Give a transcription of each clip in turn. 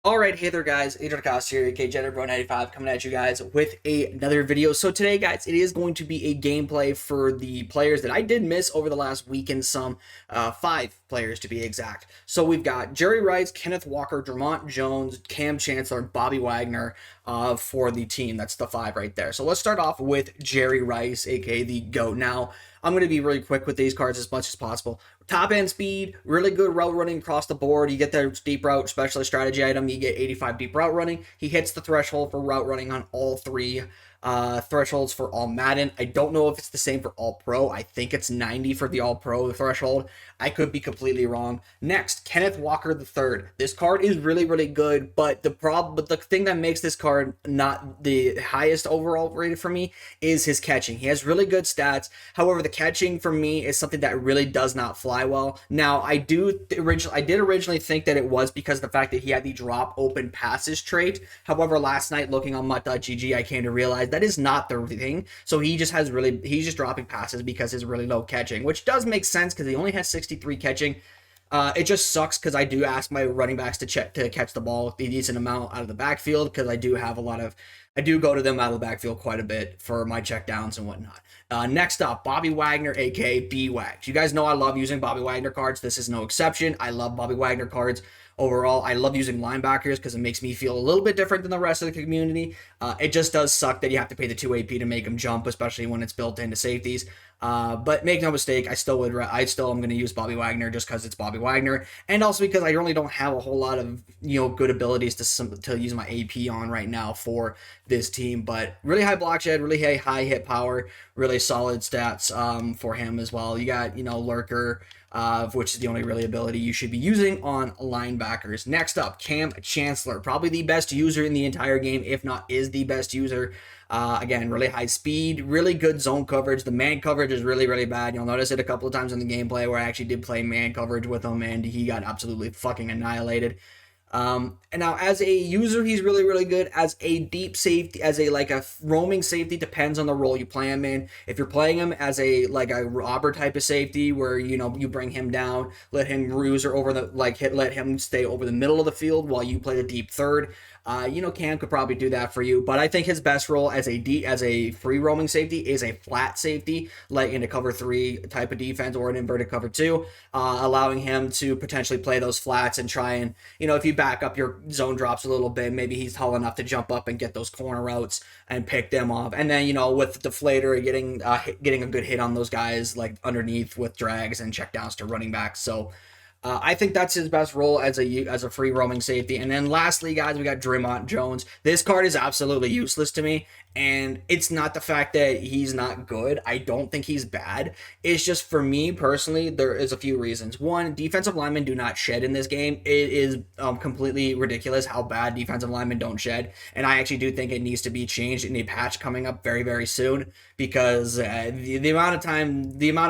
Alright, hey there guys, Adrian Cost here, aka JetterBro95, coming at you guys with another video. So today guys, it is going to be a gameplay for the players that I did miss over the last week and some, 5 players to be exact. So we've got Jerry Rice, Kenneth Walker, Drummond Jones, Cam Chancellor, Bobby Wagner for the team. That's the 5 right there. So let's start off with Jerry Rice, aka the GOAT. Now, I'm going to be really quick with these cards as much as possible. Top end speed, really good route running across the board. You get the deep route specialist strategy item, you get 85 deep route running. He hits the threshold for route running on all 3 thresholds for all Madden. I don't know if it's the same for all pro. I think it's 90 for the all pro threshold. I could be completely wrong. Next, Kenneth Walker III. This card is really good, but the thing that makes this card not the highest overall rated for me is his catching. He has really good stats. However, the catching for me is something that really does not fly well. Now, I did originally think that it was because of the fact that he had the drop open passes trait. However, last night looking on MUT.gg, I came to realize that is not the thing. So he's just dropping passes because his really low catching, which does make sense because he only has 63 catching. It just sucks because I do ask my running backs to catch the ball a decent amount out of the backfield because I do go to them out of the backfield quite a bit for my check downs and whatnot. Next up, Bobby Wagner, aka B-Wags. You guys know I love using Bobby Wagner cards. This is no exception. I love Bobby Wagner cards. Overall, I love using linebackers because it makes me feel a little bit different than the rest of the community. It just does suck that you have to pay the 2 AP to make them jump, especially when it's built into safeties. But make no mistake, I still am going to use Bobby Wagner just because it's Bobby Wagner, and also because I really don't have a whole lot of good abilities to use my AP on right now for this team. But really high block shed, really high hit power, really solid stats for him as well. You got Lurker. Which is the only really ability you should be using on linebackers. Next up, Cam Chancellor, probably the best user in the entire game, if not is the best user. Again, really high speed, really good zone coverage. The man coverage is really bad. You'll notice it a couple of times in the gameplay where I actually did play man coverage with him, and he got absolutely fucking annihilated. And now as a user, he's really good. As a deep safety, as a roaming safety, depends on the role you play him in. If you're playing him as a robber type of safety, where you bring him down, let him ruse or over the let him stay over the middle of the field while you play the deep third. Cam could probably do that for you, but I think his best role as a free roaming safety is a flat safety, like in a cover 3 type of defense or an inverted cover 2, allowing him to potentially play those flats and try and, if you back up your zone drops a little bit, maybe he's tall enough to jump up and get those corner routes and pick them off. And then, with the deflator, getting a good hit on those guys like underneath with drags and checkdowns to running backs. So I think that's his best role as a free roaming safety. And then lastly, guys, we got Drummond Jones. This card is absolutely useless to me, and it's not the fact that he's not good. I don't think he's bad. It's just, for me personally, there is a few reasons. One, defensive linemen do not shed in this game. It is completely ridiculous how bad defensive linemen don't shed, and I actually do think it needs to be changed in a patch coming up very soon, because the amount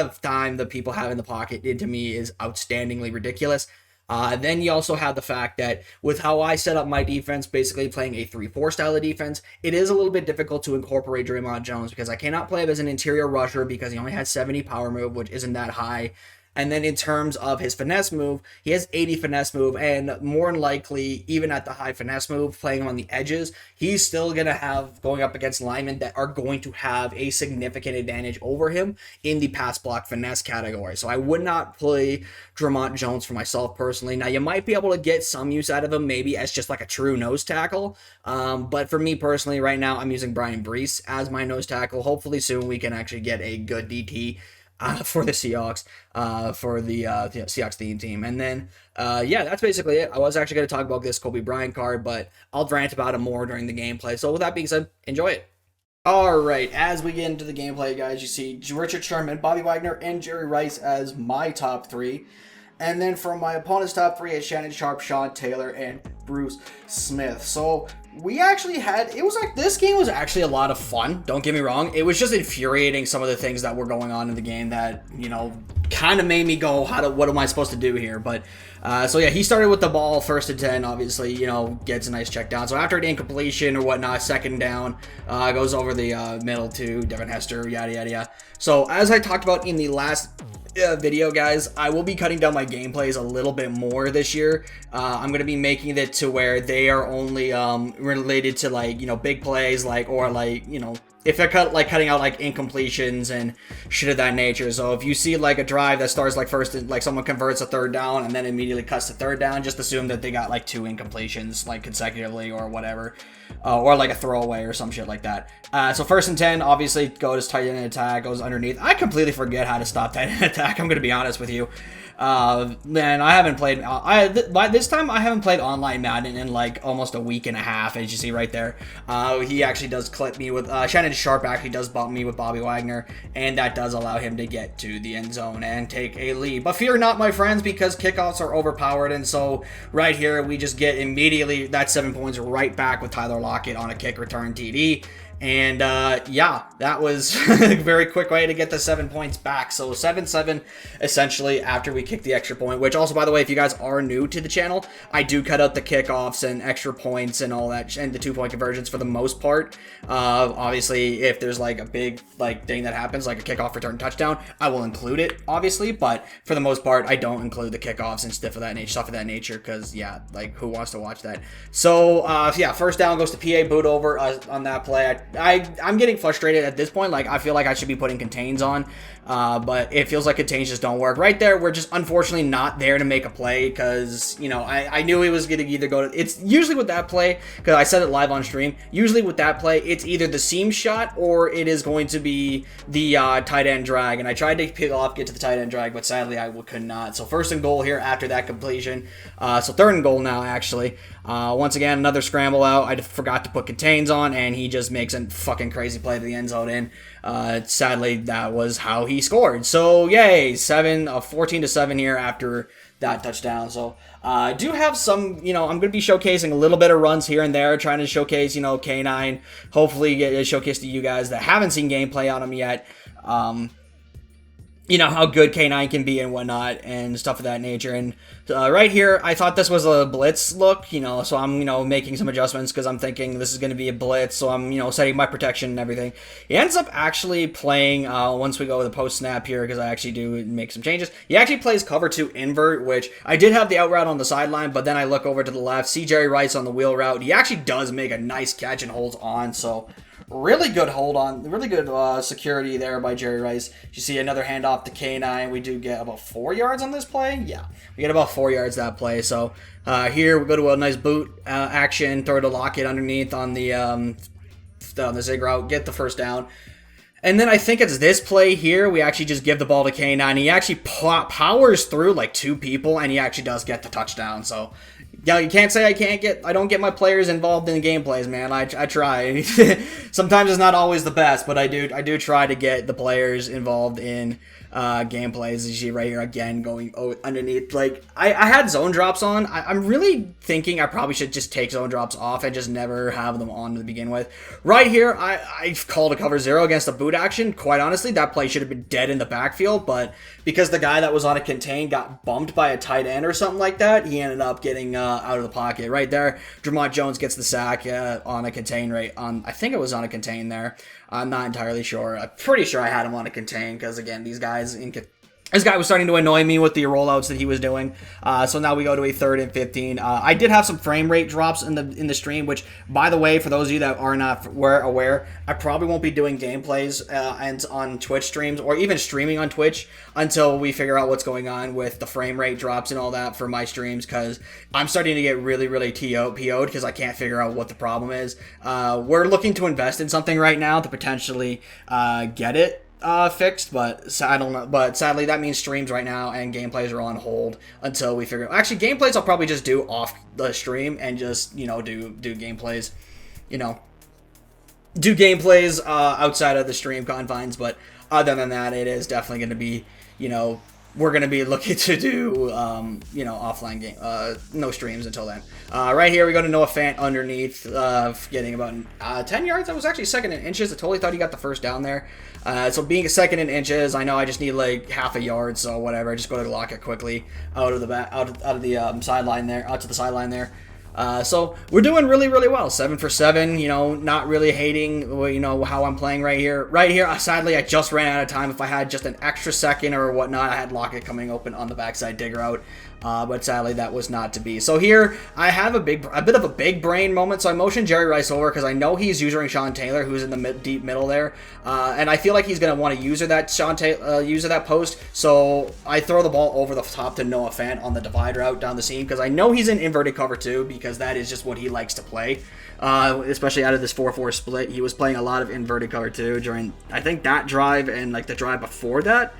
of time that people have in the pocket, to me, is outstandingly ridiculous. Then you also have the fact that with how I set up my defense, basically playing a 3-4 style of defense, it is a little bit difficult to incorporate Drummond Jones because I cannot play him as an interior rusher because he only has 70 power move, which isn't that high. And then in terms of his finesse move, he has 80 finesse move, and more than likely, even at the high finesse move, playing him on the edges, he's still going to have, going up against linemen that are going to have a significant advantage over him in the pass block finesse category. So I would not play Drummond Jones for myself personally. Now, you might be able to get some use out of him, maybe as just like a true nose tackle. But for me personally, right now, I'm using Brian Brees as my nose tackle. Hopefully soon we can actually get a good DT for the Seahawks, for the Seahawks theme team. And then, that's basically it. I was actually going to talk about this Kobe Bryant card, but I'll rant about it more during the gameplay. So with that being said, enjoy it. Alright, as we get into the gameplay, guys, you see Richard Sherman, Bobby Wagner, and Jerry Rice as my top 3. And then from my opponent's top 3 is Shannon Sharp, Sean Taylor, and Bruce Smith. So we actually this game was actually a lot of fun. Don't get me wrong. It was just infuriating, some of the things that were going on in the game that, kind of made me go, what am I supposed to do here? But, so yeah, he started with the ball, 1st and 10, obviously, gets a nice check down. So after an incompletion or whatnot, 2nd down, goes over the middle to Devin Hester, yada. So as I talked about in the last video, guys, I will be cutting down my gameplays a little bit more this year. I'm going to be making it to where they are only related to, like, you know, big plays, like, or like, you know, if I cutting out like incompletions and shit of that nature. So if you see like a drive that starts like first, like someone converts a third down and then immediately cuts to third down, just assume that they got like 2 incompletions like consecutively or whatever, or like a throwaway or some shit like that. So 1st and 10, obviously goes tight end attack, goes underneath. I completely forget how to stop tight end attack. I'm gonna be honest with you. Man, I haven't played. By this time, I haven't played online Madden in like almost a week and a half, as you see right there. He actually does clip me with Shannon Sharp. Actually, does bump me with Bobby Wagner, and that does allow him to get to the end zone and take a lead. But fear not, my friends, because kickoffs are overpowered, and so right here we just get immediately that 7 points right back with Tyler Lockett on a kick return TD. And yeah, that was a very quick way to get the 7 points back. So 7-7 essentially after we kick the extra point, which also, by the way, if you guys are new to the channel, I do cut out the kickoffs and extra points and all that, and the 2-point conversions for the most part. Obviously, if there's like a big like thing that happens, like a kickoff return touchdown, I will include it, obviously. But for the most part, I don't include the kickoffs and stuff of that nature, because yeah, like who wants to watch that? So yeah, 1st down goes to PA boot over on that play. I'm getting frustrated at this point. Like, I feel like I should be putting contains on, but it feels like contains just don't work. Right there, we're just unfortunately not there to make a play, because, you know, I knew he was going to either go to... It's usually with that play, because I said it live on stream, usually with that play, it's either the seam shot or it is going to be the tight end drag, and I tried to get to the tight end drag, but sadly I could not. So 1st and goal here after that completion. So 3rd and goal now, actually. Once again, another scramble out. I forgot to put contains on, and he just makes a fucking crazy play to the end zone in. Sadly, that was how he scored. So, yay, 14-7 here after that touchdown. So, I do have some, you know, I'm going to be showcasing a little bit of runs here and there, trying to showcase, you know, K9, hopefully get a showcase to you guys that haven't seen gameplay on him yet. You know, how good K9 can be and whatnot and stuff of that nature. And right here, I thought this was a blitz look, you know, so I'm, you know, making some adjustments because I'm thinking this is going to be a blitz, so I'm, you know, setting my protection and everything. He ends up actually playing, once we go with the post snap here, because I actually do make some changes, he actually plays cover 2 invert, which I did have the out route on the sideline, but then I look over to the left, see Jerry Rice on the wheel route. He actually does make a nice catch and holds on, so... Really good hold on, really good security there by Jerry Rice. You see another handoff to K9. We do get about 4 yards on this play. Yeah, we get about 4 yards that play. So here we go to a nice boot action, throw to Lockett underneath on the zig route, get the 1st down. And then I think it's this play here. We actually just give the ball to K9. He actually powers through like 2 people, and he actually does get the touchdown. So, yeah, you can't say I don't get my players involved in the gameplays, man. I try. Sometimes it's not always the best, but I do try to get the players involved in gameplays. As you see right here again, going underneath. Like I had zone drops on. I'm really thinking I probably should just take zone drops off and just never have them on to begin with. Right here, I called a cover 0 against a boot action. Quite honestly, that play should have been dead in the backfield, but because the guy that was on a contain got bumped by a tight end or something like that, he ended up getting out of the pocket. Right there, Drummond Jones gets the sack on a contain I think it was on a contain there. I'm not entirely sure. I'm pretty sure I had him on a contain because, again, these guys this guy was starting to annoy me with the rollouts that he was doing. So now we go to a 3rd and 15. I did have some frame rate drops in the stream, which, by the way, for those of you that are not aware, I probably won't be doing gameplays and on Twitch streams or even streaming on Twitch until we figure out what's going on with the frame rate drops and all that for my streams, because I'm starting to get really, really PO'd because I can't figure out what the problem is. We're looking to invest in something right now to potentially get it fixed, but I don't know. But sadly, that means streams right now and gameplays are on hold until we figure out. Actually, gameplays I'll probably just do off the stream and just, you know, do gameplays, you know, do gameplays outside of the stream confines. But other than that, it is definitely going to be, you know, we're going to be looking to do, you know, offline game, no streams until then. Right here, we go to Noah Fant underneath, getting about 10 yards. That was actually 2nd in inches. I totally thought he got the 1st down there. So being a 2nd in inches, I know I just need like half a yard, so whatever. I just go to lock it quickly out of the sideline there, out to the sideline there. So we're doing really, really well. 7 for 7, you know, not really hating, you know, how I'm playing right here. Right here, sadly, I just ran out of time. If I had just an extra second or whatnot, I had Lockett coming open on the backside digger out. But sadly, that was not to be. So here, I have a bit of a big brain moment. So I motioned Jerry Rice over because I know he's using Sean Taylor, who's in the deep middle there, and I feel like he's going to want to user that post. So I throw the ball over the top to Noah Fant on the divide route down the seam because I know he's in inverted cover too, because that is just what he likes to play. Especially out of this 4-4 split, he was playing a lot of inverted cover too during, I think, that drive and like the drive before that.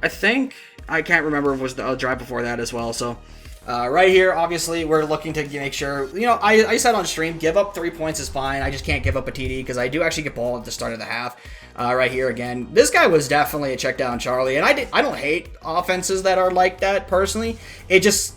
I can't remember if it was the drive before that as well. So right here, obviously, we're looking to make sure, you know, I said on stream, give up 3 points is fine. I just can't give up a TD because I do actually get ball at the start of the half. Right here again, this guy was definitely a check down Charlie, and I don't hate offenses that are like that personally. It just,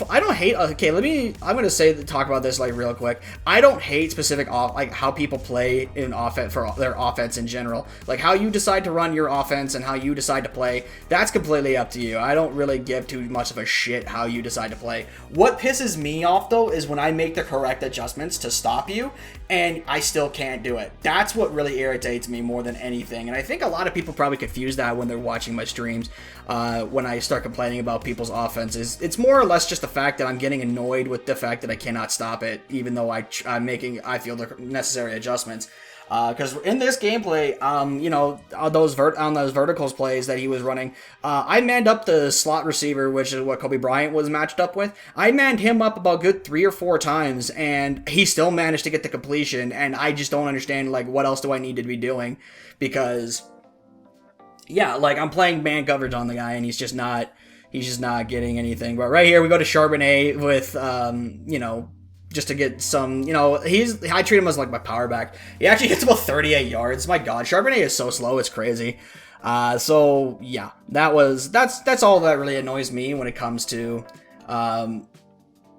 I don't hate. Okay, I'm gonna talk about this like real quick. I don't hate specific like how people play in offense for their offense in general, like how you decide to run your offense and how you decide to play. That's completely up to you. I don't really give too much of a shit how you decide to play. What pisses me off though is when I make the correct adjustments to stop you and I still can't do it. That's what really irritates me more than anything. And I think a lot of people probably confuse that when they're watching my streams. When I start complaining about people's offenses, it's more or less just the fact that I'm getting annoyed with the fact that I cannot stop it, even though I'm making, I feel, the necessary adjustments. Because in this gameplay, you know, on those verticals plays that he was running, I manned up the slot receiver, which is what Kobe Bryant was matched up with. I manned him up about good 3 or 4 times, and he still managed to get the completion, and I just don't understand, like, what else do I need to be doing? Because, yeah, like, I'm playing man coverage on the guy, and he's just not getting anything. But right here, we go to Charbonnet with, you know, just to get some, you know, I treat him as like my power back. He actually gets about 38 yards. My God, Charbonnet is so slow, it's crazy. So yeah, that's all that really annoys me when it comes to,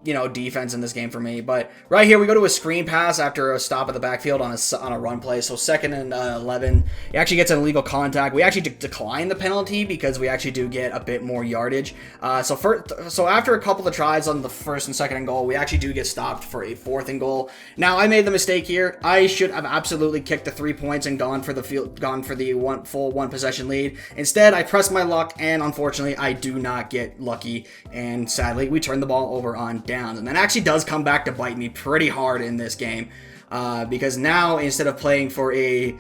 you know, defense in this game for me. But right here, we go to a screen pass after a stop at the backfield on a run play. So 2nd and 11, he actually gets an illegal contact. We actually decline the penalty because we actually do get a bit more yardage. So after a couple of tries on the 1st and 2nd and goal, we actually do get stopped for a 4th and goal. Now I made the mistake here. I should have absolutely kicked the 3 points and gone for the full one possession lead. Instead, I pressed my luck, and unfortunately, I do not get lucky. And sadly, we turn the ball over on downs. And that actually does come back to bite me pretty hard in this game. Because now, instead of playing for a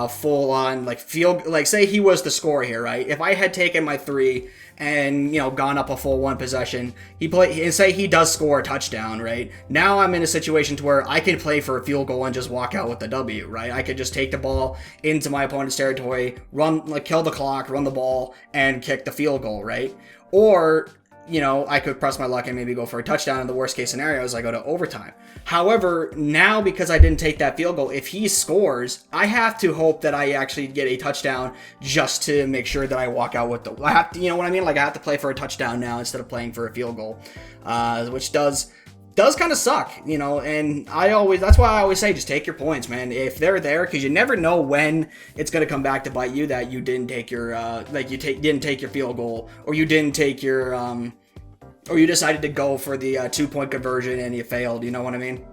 full-on, like, field, like, say he was the scorer here, right? If I had taken my 3 and, you know, gone up a full 1 possession, say he does score a touchdown, right? Now I'm in a situation to where I can play for a field goal and just walk out with the W, right? I could just take the ball into my opponent's territory, kill the clock, run the ball, and kick the field goal, right? Or, you know, I could press my luck and maybe go for a touchdown. In the worst case scenario is I go to overtime. However, now because I didn't take that field goal, if he scores, I have to hope that I actually get a touchdown just to make sure that I walk out with I have to, you know what I mean? Like, I have to play for a touchdown now instead of playing for a field goal, which does kind of suck, you know, and that's why I always say, just take your points, man, if they're there, because you never know when it's going to come back to bite you that you didn't take your, didn't take your field goal, or you didn't take your, or you decided to go for the 2-point conversion and you failed, you know what I mean?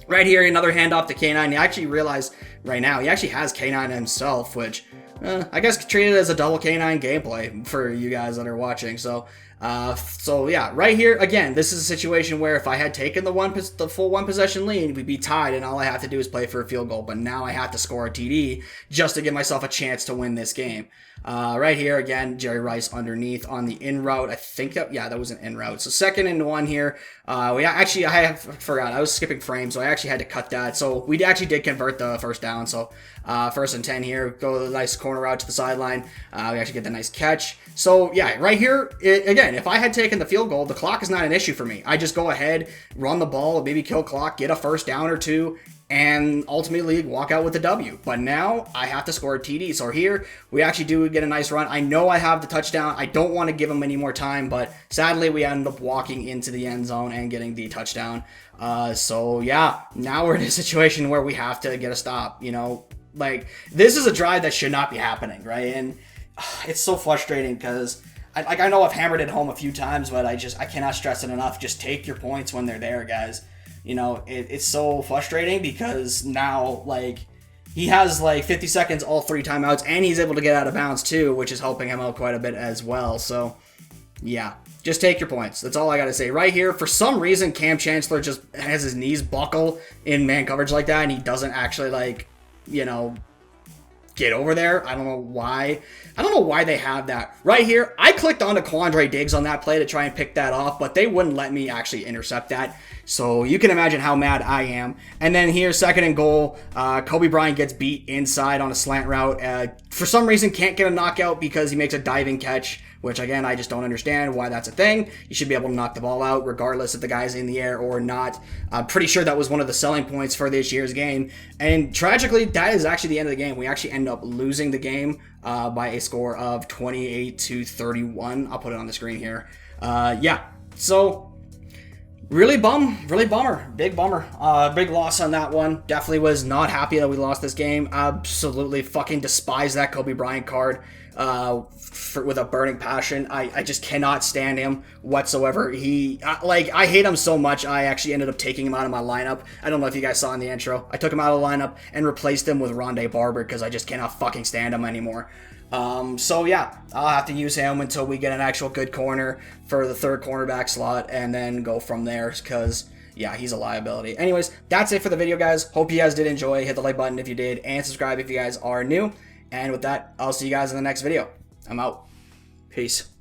Right here, another handoff to K9. You actually realize right now, he actually has K9 himself, which, I guess treated as a double K9 gameplay for you guys that are watching, so yeah, right here, again, this is a situation where if I had taken the full 1 possession lead, we'd be tied, and all I have to do is play for a field goal, but now I have to score a TD just to give myself a chance to win this game. Right here, again, Jerry Rice underneath on the in route. I think that was an in route. So 2nd and 1 here. I forgot. I was skipping frames, so I actually had to cut that. So we actually did convert the 1st down. So 1st and 10 here. Go the nice corner route to the sideline. We actually get the nice catch. So yeah, right here, again, if I had taken the field goal, the clock is not an issue for me. I just go ahead, run the ball, maybe kill clock, get a 1st down or 2, and ultimately walk out with a W. But now I have to score a TD. So here we actually do get a nice run. I know I have the touchdown. I don't want to give him any more time, but sadly we end up walking into the end zone and getting the touchdown. So yeah, now we're in a situation where we have to get a stop. You know, like, this is a drive that should not be happening, right? And it's so frustrating because I know I've hammered it home a few times, but I cannot stress it enough. Just take your points when they're there, guys. You know, it's so frustrating because now, like, he has like 50 seconds, all 3 timeouts, and he's able to get out of bounds too, which is helping him out quite a bit as well. So, yeah, just take your points. That's all I got to say. Right here, for some reason, Cam Chancellor just has his knees buckle in man coverage like that, and he doesn't actually, like, you know, get over there. I don't know why. I don't know why they have that. Right here, I clicked onto Quandre Diggs on that play to try and pick that off, but they wouldn't let me actually intercept that. So you can imagine how mad I am. And then here, 2nd and goal, Kobe Bryant gets beat inside on a slant route. For some reason, can't get a knockout because he makes a diving catch, which, again, I just don't understand why that's a thing. You should be able to knock the ball out regardless if the guy's in the air or not. I'm pretty sure that was one of the selling points for this year's game. And tragically, that is actually the end of the game. We actually end up losing the game by a score of 28-31. I'll put it on the screen here. Yeah, so really bummer. Big bummer. Big loss on that one. Definitely was not happy that we lost this game. Absolutely fucking despise that Kobe Bryant card. With a burning passion. I just cannot stand him whatsoever. I hate him so much, I actually ended up taking him out of my lineup. I don't know if you guys saw in the intro. I took him out of the lineup and replaced him with Rondé Barber because I just cannot fucking stand him anymore. So yeah, I'll have to use him until we get an actual good corner for the 3rd cornerback slot and then go from there because, yeah, he's a liability. Anyways, that's it for the video, guys. Hope you guys did enjoy. Hit the like button if you did and subscribe if you guys are new. And with that, I'll see you guys in the next video. I'm out. Peace.